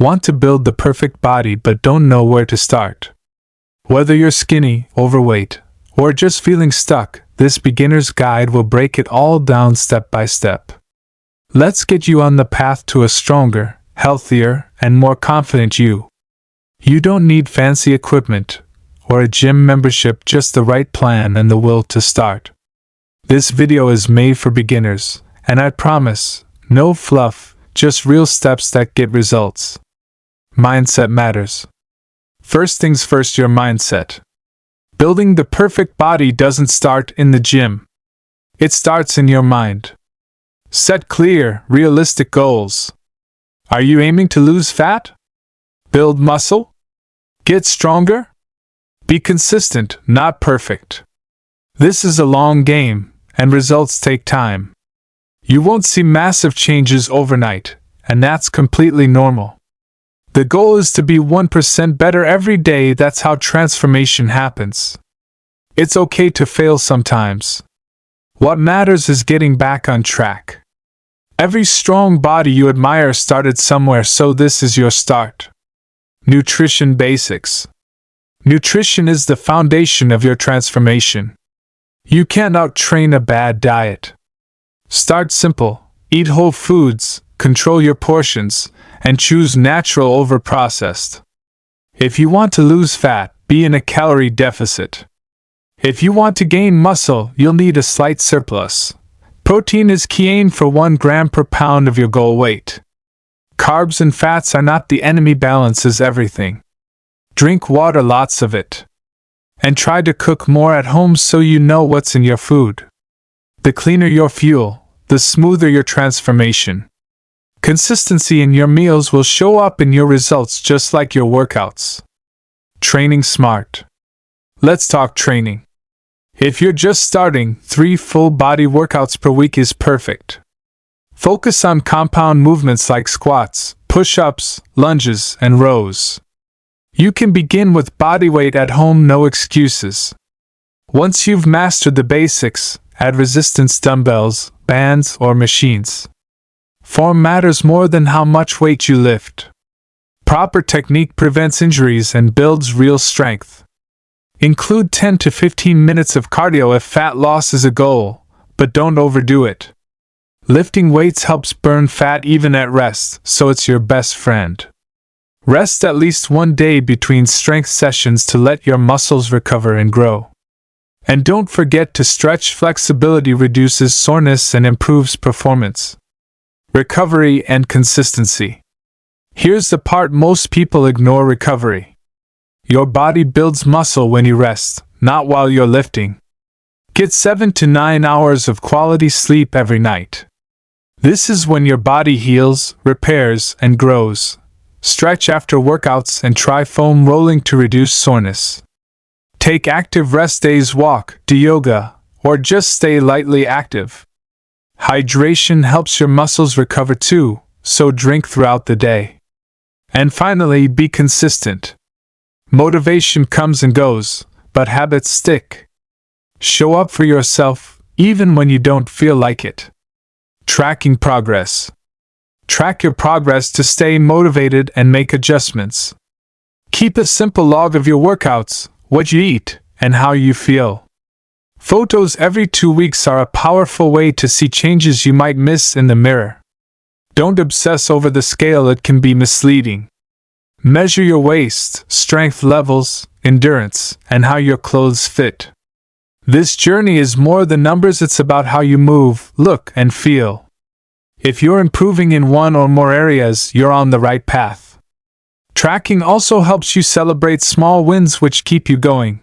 Want to build the perfect body but don't know where to start? Whether you're skinny, overweight, or just feeling stuck, this beginner's guide will break it all down step by step. Let's get you on the path to a stronger, healthier, and more confident you. You don't need fancy equipment or a gym membership, just the right plan and the will to start. This video is made for beginners, and I promise, no fluff, just real steps that get results. Mindset matters. First things first, your mindset. Building the perfect body doesn't start in the gym. It starts in your mind. Set clear, realistic goals. Are you aiming to lose fat? Build muscle? Get stronger? Be consistent, not perfect. This is a long game, and results take time. You won't see massive changes overnight, and that's completely normal. The goal is to be 1% better every day. That's how transformation happens. It's okay to fail sometimes. What matters is getting back on track. Every strong body you admire started somewhere, so this is your start. Nutrition basics. Nutrition is the foundation of your transformation. You can't out-train a bad diet. Start simple, eat whole foods, control your portions, and choose natural over processed. If you want to lose fat, be in a calorie deficit. If you want to gain muscle, you'll need a slight surplus. Protein is key. Aim for 1 gram per pound of your goal weight. Carbs and fats are not the enemy. Balance is everything. Drink water, lots of it. And try to cook more at home so you know what's in your food. The cleaner your fuel, the smoother your transformation. Consistency in your meals will show up in your results just like your workouts. Training smart. Let's talk training. If you're just starting, 3 full body workouts per week is perfect. Focus on compound movements like squats, push-ups, lunges, and rows. You can begin with body weight at home, no excuses. Once you've mastered the basics, add resistance dumbbells, bands, or machines. Form matters more than how much weight you lift. Proper technique prevents injuries and builds real strength. Include 10 to 15 minutes of cardio if fat loss is a goal, but don't overdo it. Lifting weights helps burn fat even at rest, so it's your best friend. Rest at least 1 day between strength sessions to let your muscles recover and grow. And don't forget to stretch. Flexibility reduces soreness and improves performance. Recovery and consistency. Here's the part most people ignore: recovery. Your body builds muscle when you rest, not while you're lifting. Get 7 to 9 hours of quality sleep every night. This is when your body heals, repairs, and grows. Stretch after workouts and try foam rolling to reduce soreness. Take active rest days, walk, do yoga, or just stay lightly active. Hydration helps your muscles recover too, so drink throughout the day. And finally, be consistent. Motivation comes and goes, but habits stick. Show up for yourself, even when you don't feel like it. Tracking progress. Track your progress to stay motivated and make adjustments. Keep a simple log of your workouts, what you eat, and how you feel. Photos every 2 weeks are a powerful way to see changes you might miss in the mirror. Don't obsess over the scale, it can be misleading. Measure your waist, strength levels, endurance, and how your clothes fit. This journey is more than numbers, it's about how you move, look, and feel. If you're improving in one or more areas, you're on the right path. Tracking also helps you celebrate small wins which keep you going.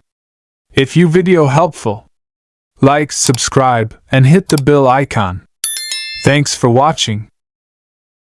If you video helpful, like, subscribe, and hit the bell icon. Thanks for watching.